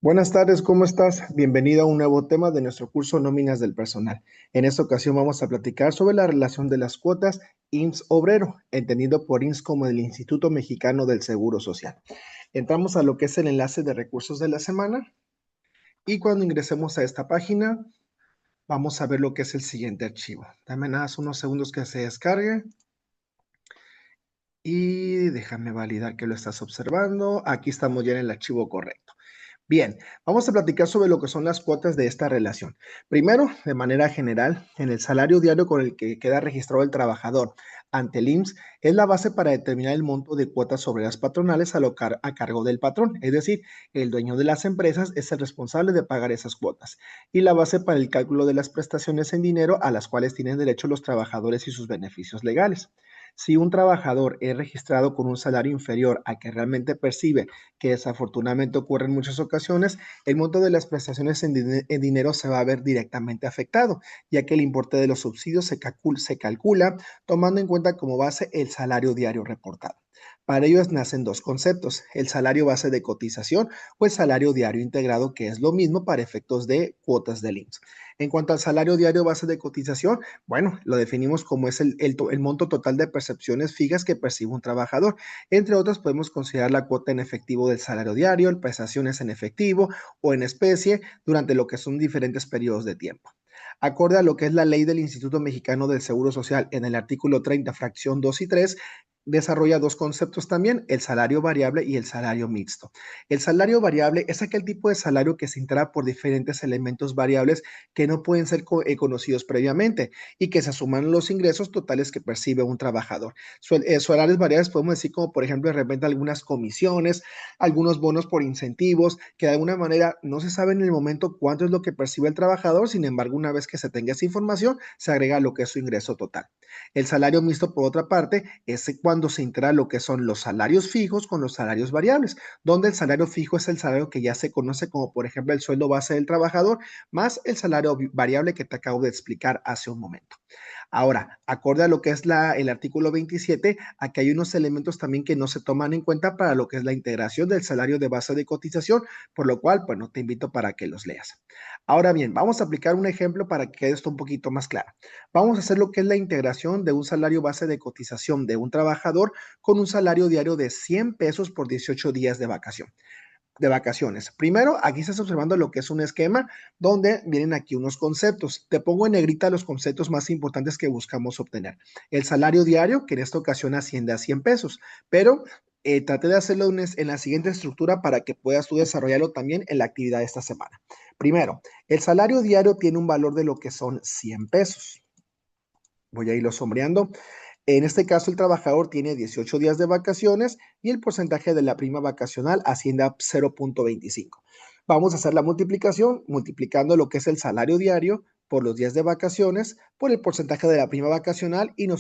Buenas tardes, ¿cómo estás? Bienvenido a un nuevo tema de nuestro curso Nóminas del Personal. En esta ocasión vamos a platicar sobre la relación de las cuotas IMSS Obrero, entendido por IMSS como el Instituto Mexicano del Seguro Social. Entramos a lo que es el enlace de recursos de la semana y cuando ingresemos a esta página vamos a ver lo que es el siguiente archivo. Dame nada más unos segundos que se descargue y déjame validar que lo estás observando. Aquí estamos ya en el archivo correcto. Bien, vamos a platicar sobre lo que son las cuotas de esta relación. Primero, de manera general, en el salario diario con el que queda registrado el trabajador ante el IMSS es la base para determinar el monto de cuotas obreras patronales a cargo del patrón, es decir, el dueño de las empresas es el responsable de pagar esas cuotas, y la base para el cálculo de las prestaciones en dinero a las cuales tienen derecho los trabajadores y sus beneficios legales. Si un trabajador es registrado con un salario inferior a que realmente percibe, que desafortunadamente ocurre en muchas ocasiones, el monto de las prestaciones en dinero se va a ver directamente afectado, ya que el importe de los subsidios se calcula tomando en cuenta como base el salario diario reportado. Para ello nacen dos conceptos, el salario base de cotización o el salario diario integrado, que es lo mismo para efectos de cuotas del IMSS. En cuanto al salario diario base de cotización, bueno, lo definimos como es el monto total de percepciones fijas que percibe un trabajador. Entre otras, podemos considerar la cuota en efectivo del salario diario, prestaciones en efectivo o en especie durante lo que son diferentes periodos de tiempo. Acorde a lo que es la ley del Instituto Mexicano del Seguro Social en el artículo 30, fracción 2 y 3, desarrolla dos conceptos también, el salario variable y el salario mixto. El salario variable es aquel tipo de salario que se integra por diferentes elementos variables que no pueden ser conocidos previamente y que se suman los ingresos totales que percibe un trabajador. Salarios variables podemos decir como por ejemplo de repente algunas comisiones, algunos bonos por incentivos, que de alguna manera no se sabe en el momento cuánto es lo que percibe el trabajador, sin embargo una vez que se tenga esa información se agrega lo que es su ingreso total. El salario mixto, por otra parte, es cuando se integra lo que son los salarios fijos con los salarios variables, donde el salario fijo es el salario que ya se conoce como, por ejemplo, el sueldo base del trabajador, más el salario variable que te acabo de explicar hace un momento. Ahora, acorde a lo que es el artículo 27, aquí hay unos elementos también que no se toman en cuenta para lo que es la integración del salario de base de cotización, por lo cual, bueno, te invito para que los leas. Ahora bien, vamos a aplicar un ejemplo para que quede esto un poquito más claro. Vamos a hacer lo que es la integración de un salario base de cotización de un trabajador con un salario diario de 100 pesos por 18 días de vacaciones. Primero, aquí estás observando lo que es un esquema donde vienen aquí unos conceptos. Te pongo en negrita los conceptos más importantes que buscamos obtener. El salario diario, que en esta ocasión asciende a 100 pesos, pero traté de hacerlo en la siguiente estructura para que puedas tú desarrollarlo también en la actividad de esta semana. Primero, el salario diario tiene un valor de lo que son 100 pesos. Voy a irlo sombreando. En este caso, el trabajador tiene 18 días de vacaciones y el porcentaje de la prima vacacional asciende a 0.25. Vamos a hacer la multiplicación, multiplicando lo que es el salario diario por los días de vacaciones, por el porcentaje de la prima vacacional y de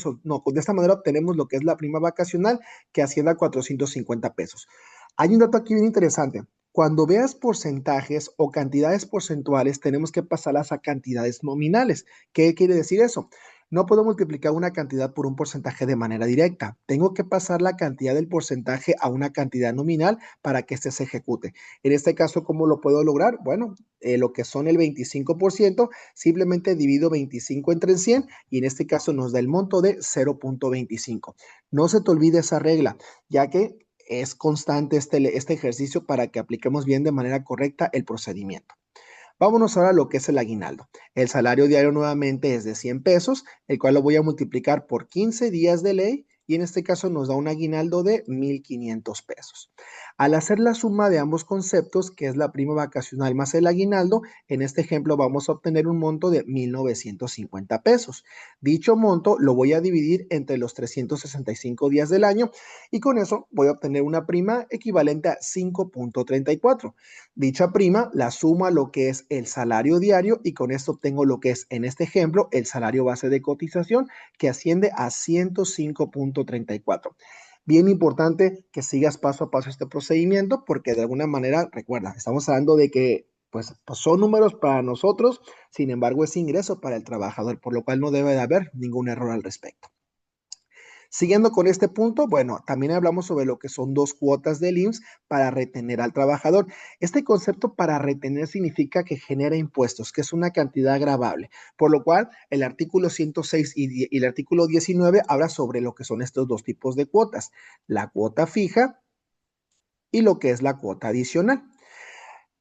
esta manera obtenemos lo que es la prima vacacional que asciende a 450 pesos. Hay un dato aquí bien interesante. Cuando veas porcentajes o cantidades porcentuales, tenemos que pasarlas a cantidades nominales. ¿Qué quiere decir eso? No puedo multiplicar una cantidad por un porcentaje de manera directa. Tengo que pasar la cantidad del porcentaje a una cantidad nominal para que éste se ejecute. En este caso, ¿cómo lo puedo lograr? Bueno, lo que son el 25%, simplemente divido 25 entre 100 y en este caso nos da el monto de 0.25. No se te olvide esa regla, ya que es constante este ejercicio para que apliquemos bien de manera correcta el procedimiento. Vámonos ahora a lo que es el aguinaldo. El salario diario nuevamente es de 100 pesos, el cual lo voy a multiplicar por 15 días de ley y en este caso nos da un aguinaldo de 1,500 pesos. Al hacer la suma de ambos conceptos, que es la prima vacacional más el aguinaldo, en este ejemplo vamos a obtener un monto de 1,950 pesos. Dicho monto lo voy a dividir entre los 365 días del año y con eso voy a obtener una prima equivalente a 5.34. Dicha prima la suma lo que es el salario diario y con esto obtengo lo que es, en este ejemplo, el salario base de cotización que asciende a 105.34. Bien importante que sigas paso a paso este procedimiento porque de alguna manera, recuerda, estamos hablando de que pues son números para nosotros, sin embargo es ingreso para el trabajador, por lo cual no debe de haber ningún error al respecto. Siguiendo con este punto, bueno, también hablamos sobre lo que son dos cuotas del IMSS para retener al trabajador. Este concepto para retener significa que genera impuestos, que es una cantidad gravable, por lo cual el artículo 106 y el artículo 19 habla sobre lo que son estos dos tipos de cuotas, la cuota fija y lo que es la cuota adicional.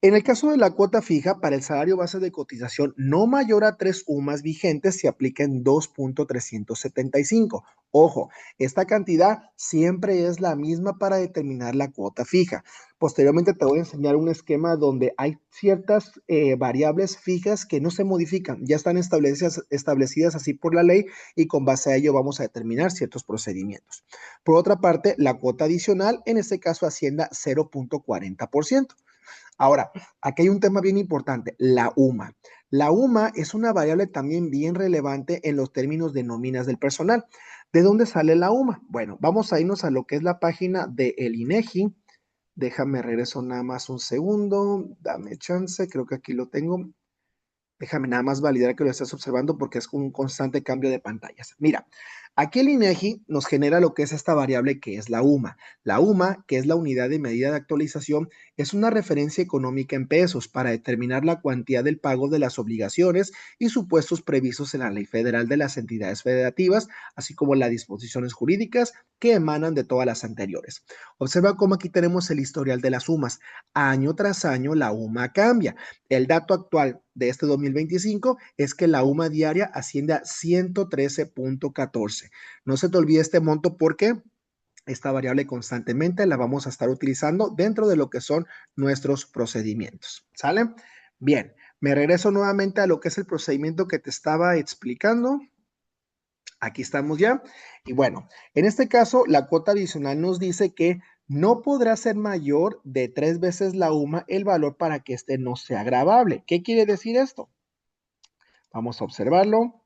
En el caso de la cuota fija, para el salario base de cotización no mayor a 3 UMAS vigentes se aplica en 2.375. Ojo, esta cantidad siempre es la misma para determinar la cuota fija. Posteriormente te voy a enseñar un esquema donde hay ciertas variables fijas que no se modifican, ya están establecidas así por la ley y con base a ello vamos a determinar ciertos procedimientos. Por otra parte, la cuota adicional, en este caso asciende a 0.40%. Ahora, aquí hay un tema bien importante, la UMA. La UMA es una variable también bien relevante en los términos de nóminas del personal. ¿De dónde sale la UMA? Bueno, vamos a irnos a lo que es la página del INEGI. Déjame regreso nada más un segundo, dame chance, creo que aquí lo tengo. Déjame nada más validar que lo estás observando porque es un constante cambio de pantallas. Mira, aquí el INEGI nos genera lo que es esta variable que es la UMA. La UMA, que es la unidad de medida de actualización, es una referencia económica en pesos para determinar la cuantía del pago de las obligaciones y supuestos previstos en la Ley Federal de las entidades federativas, así como las disposiciones jurídicas que emanan de todas las anteriores. Observa cómo aquí tenemos el historial de las UMAs. Año tras año la UMA cambia. El dato actual de este 2025 es que la UMA diaria asciende a 113.14. No se te olvide este monto porque esta variable constantemente la vamos a estar utilizando dentro de lo que son nuestros procedimientos. ¿Sale? Bien, me regreso nuevamente a lo que es el procedimiento que te estaba explicando. Aquí estamos ya. Y bueno, en este caso, la cuota adicional nos dice que no podrá ser mayor de 3 veces la UMA el valor para que este no sea gravable. ¿Qué quiere decir esto? Vamos a observarlo.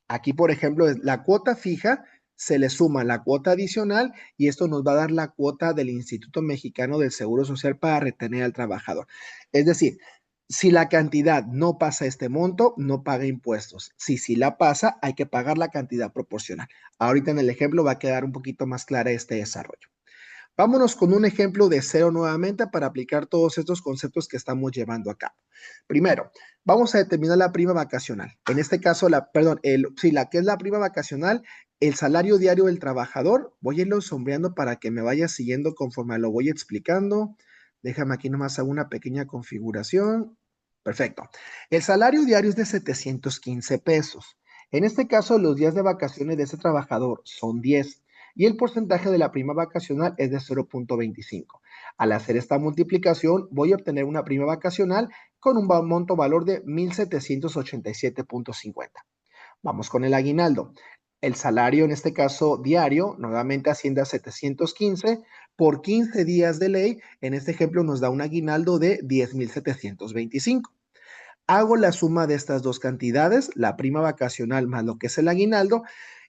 Aquí, por ejemplo, es la cuota fija, se le suma la cuota adicional y esto nos va a dar la cuota del Instituto Mexicano del Seguro Social para retener al trabajador. Es decir, si la cantidad no pasa este monto, no paga impuestos. Si la pasa, hay que pagar la cantidad proporcional. Ahorita en el ejemplo va a quedar un poquito más clara este desarrollo. Vámonos con un ejemplo de cero nuevamente para aplicar todos estos conceptos que estamos llevando a cabo. Primero, vamos a determinar la prima vacacional. En este caso, la que es la prima vacacional, el salario diario del trabajador. Voy a irlo sombreando para que me vaya siguiendo conforme lo voy explicando. Déjame aquí nomás hago una pequeña configuración. Perfecto. El salario diario es de 715 pesos. En este caso, los días de vacaciones de ese trabajador son 10 y el porcentaje de la prima vacacional es de 0.25. Al hacer esta multiplicación, voy a obtener una prima vacacional con un monto valor de 1,787.50. Vamos con el aguinaldo. El salario, en este caso diario, nuevamente asciende a 715 por 15 días de ley. En este ejemplo nos da un aguinaldo de 10,725. Hago la suma de estas dos cantidades, la prima vacacional más lo que es el aguinaldo,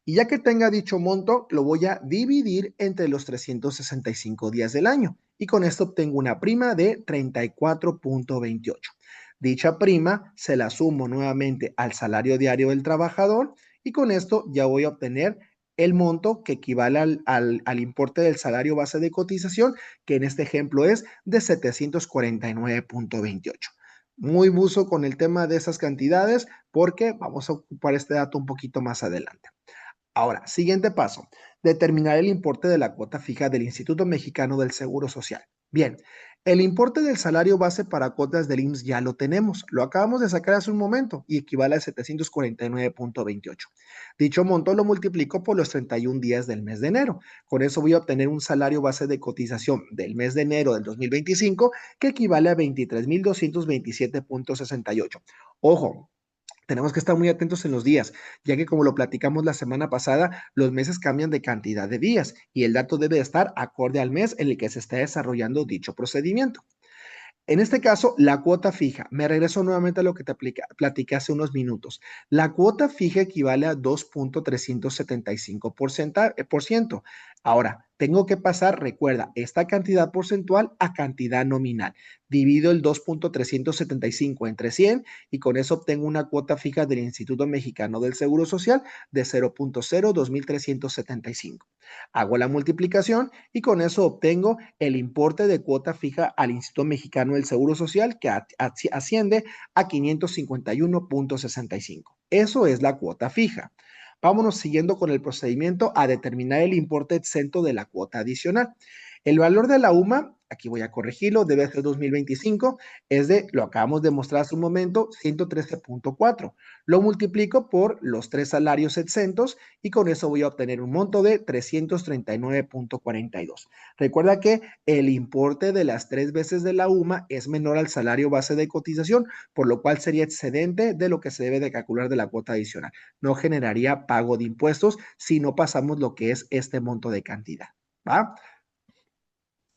y ya que tenga dicho monto, lo voy a dividir entre los 365 días del año. Y con esto obtengo una prima de 34.28. Dicha prima se la sumo nuevamente al salario diario del trabajador y con esto ya voy a obtener el monto que equivale al importe del salario base de cotización, que en este ejemplo es de 749.28. Muy buzo con el tema de esas cantidades porque vamos a ocupar este dato un poquito más adelante. Ahora, siguiente paso, determinar el importe de la cuota fija del Instituto Mexicano del Seguro Social. Bien, el importe del salario base para cuotas del IMSS ya lo tenemos, lo acabamos de sacar hace un momento y equivale a 749.28. Dicho monto lo multiplico por los 31 días del mes de enero. Con eso voy a obtener un salario base de cotización del mes de enero del 2025 que equivale a 23,227.68. Ojo, tenemos que estar muy atentos en los días, ya que como lo platicamos la semana pasada, los meses cambian de cantidad de días y el dato debe estar acorde al mes en el que se está desarrollando dicho procedimiento. En este caso, la cuota fija. Me regreso nuevamente a lo que te platiqué hace unos minutos. La cuota fija equivale a 2.375%. Ahora, Tengo que pasar, recuerda, esta cantidad porcentual a cantidad nominal. Divido el 2.375 entre 100 y con eso obtengo una cuota fija del Instituto Mexicano del Seguro Social de 0.02375. Hago la multiplicación y con eso obtengo el importe de cuota fija al Instituto Mexicano del Seguro Social que asciende a 551.65. Eso es la cuota fija. Vámonos siguiendo con el procedimiento a determinar el importe exento de la cuota adicional. El valor de la UMA, aquí voy a corregirlo, debe ser 2025, es de, lo acabamos de mostrar hace un momento, 113.4. Lo multiplico por los 3 salarios exentos y con eso voy a obtener un monto de 339.42. Recuerda que el importe de las 3 veces de la UMA es menor al salario base de cotización, por lo cual sería excedente de lo que se debe de calcular de la cuota adicional. No generaría pago de impuestos si no pasamos lo que es este monto de cantidad, ¿va?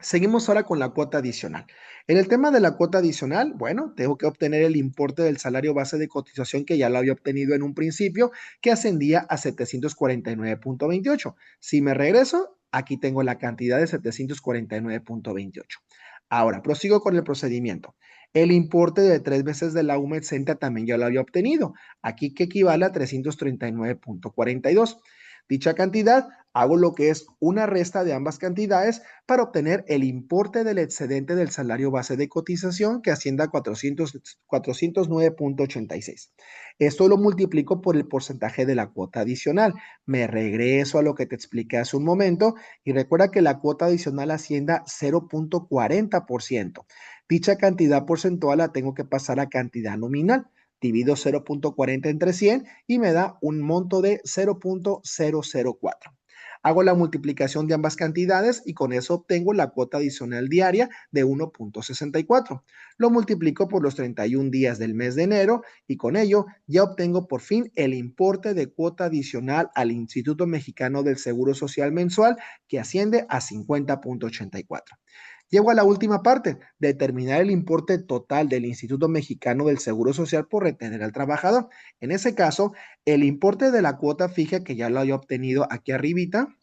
Seguimos ahora con la cuota adicional. En el tema de la cuota adicional, bueno, tengo que obtener el importe del salario base de cotización que ya lo había obtenido en un principio, que ascendía a 749.28. Si me regreso, aquí tengo la cantidad de 749.28. Ahora, prosigo con el procedimiento. El importe de 3 veces de la UMA exenta también ya lo había obtenido, aquí que equivale a 339.42. Dicha cantidad, hago lo que es una resta de ambas cantidades para obtener el importe del excedente del salario base de cotización que asciende a 409.86. Esto lo multiplico por el porcentaje de la cuota adicional. Me regreso a lo que te expliqué hace un momento y recuerda que la cuota adicional asciende a 0.40%. Dicha cantidad porcentual la tengo que pasar a cantidad nominal. Divido 0.40 entre 100 y me da un monto de 0.004. Hago la multiplicación de ambas cantidades y con eso obtengo la cuota adicional diaria de 1.64. Lo multiplico por los 31 días del mes de enero y con ello ya obtengo por fin el importe de cuota adicional al Instituto Mexicano del Seguro Social mensual que asciende a 50.84. Llego a la última parte, determinar el importe total del Instituto Mexicano del Seguro Social por retener al trabajador. En ese caso, el importe de la cuota fija que ya lo había obtenido aquí arribita,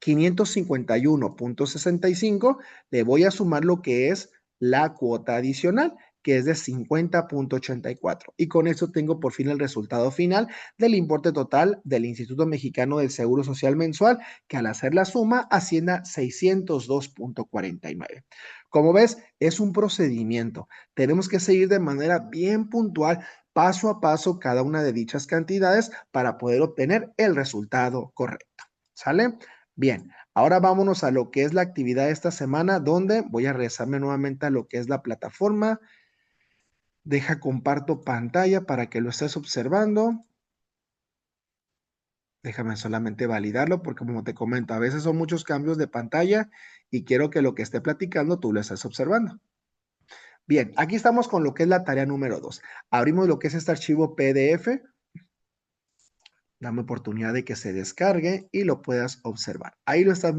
551.65, le voy a sumar lo que es la cuota adicional, que es de 50.84. Y con eso tengo por fin el resultado final del importe total del Instituto Mexicano del Seguro Social mensual, que al hacer la suma asciende a 602.49. Como ves, es un procedimiento. Tenemos que seguir de manera bien puntual, paso a paso, cada una de dichas cantidades para poder obtener el resultado correcto. ¿Sale? Bien, ahora vámonos a lo que es la actividad de esta semana, donde voy a regresarme nuevamente a lo que es la plataforma. Deja comparto pantalla para que lo estés observando. Déjame solamente validarlo porque como te comento, a veces son muchos cambios de pantalla y quiero que lo que esté platicando tú lo estés observando. Bien, aquí estamos con lo que es la tarea número 2. Abrimos lo que es este archivo PDF. Dame oportunidad de que se descargue y lo puedas observar. Ahí lo estás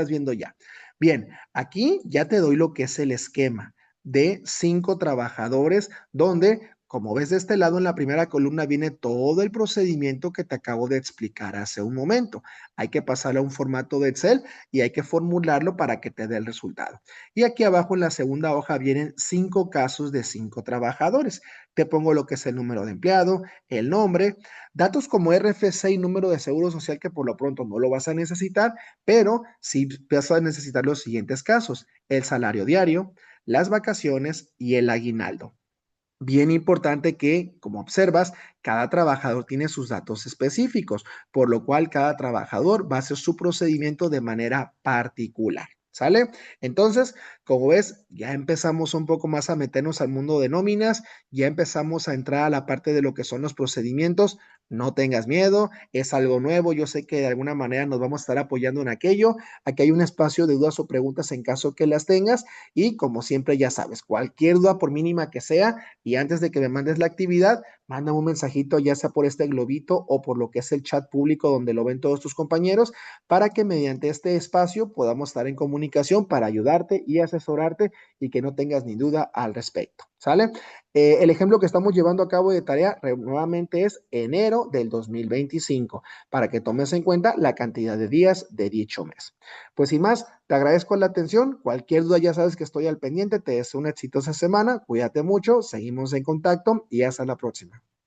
viendo ya. Bien, aquí ya te doy lo que es el esquema de 5 trabajadores donde, como ves de este lado en la primera columna, viene todo el procedimiento que te acabo de explicar hace un momento. Hay que pasarlo a un formato de Excel y hay que formularlo para que te dé el resultado. Y aquí abajo en la segunda hoja vienen 5 casos de 5 trabajadores. Te pongo lo que es el número de empleado, el nombre, datos como RFC y número de seguro social que por lo pronto no lo vas a necesitar, pero sí vas a necesitar los siguientes casos: el salario diario, las vacaciones y el aguinaldo. Bien importante que, como observas, cada trabajador tiene sus datos específicos, por lo cual cada trabajador va a hacer su procedimiento de manera particular. ¿Sale? Entonces, como ves, ya empezamos un poco más a meternos al mundo de nóminas, ya empezamos a entrar a la parte de lo que son los procedimientos. No tengas miedo, es algo nuevo. Yo sé que de alguna manera nos vamos a estar apoyando en aquello. Aquí hay un espacio de dudas o preguntas en caso que las tengas. Y como siempre, ya sabes, cualquier duda, por mínima que sea, y antes de que me mandes la actividad, mándame un mensajito, ya sea por este globito o por lo que es el chat público donde lo ven todos tus compañeros, para que mediante este espacio podamos estar en comunicación para ayudarte y asesorarte y que no tengas ni duda al respecto. ¿Sale? El ejemplo que estamos llevando a cabo de tarea nuevamente es enero del 2025, para que tomes en cuenta la cantidad de días de dicho mes. Pues sin más, te agradezco la atención. Cualquier duda ya sabes que estoy al pendiente. Te deseo una exitosa semana. Cuídate mucho. Seguimos en contacto y hasta la próxima.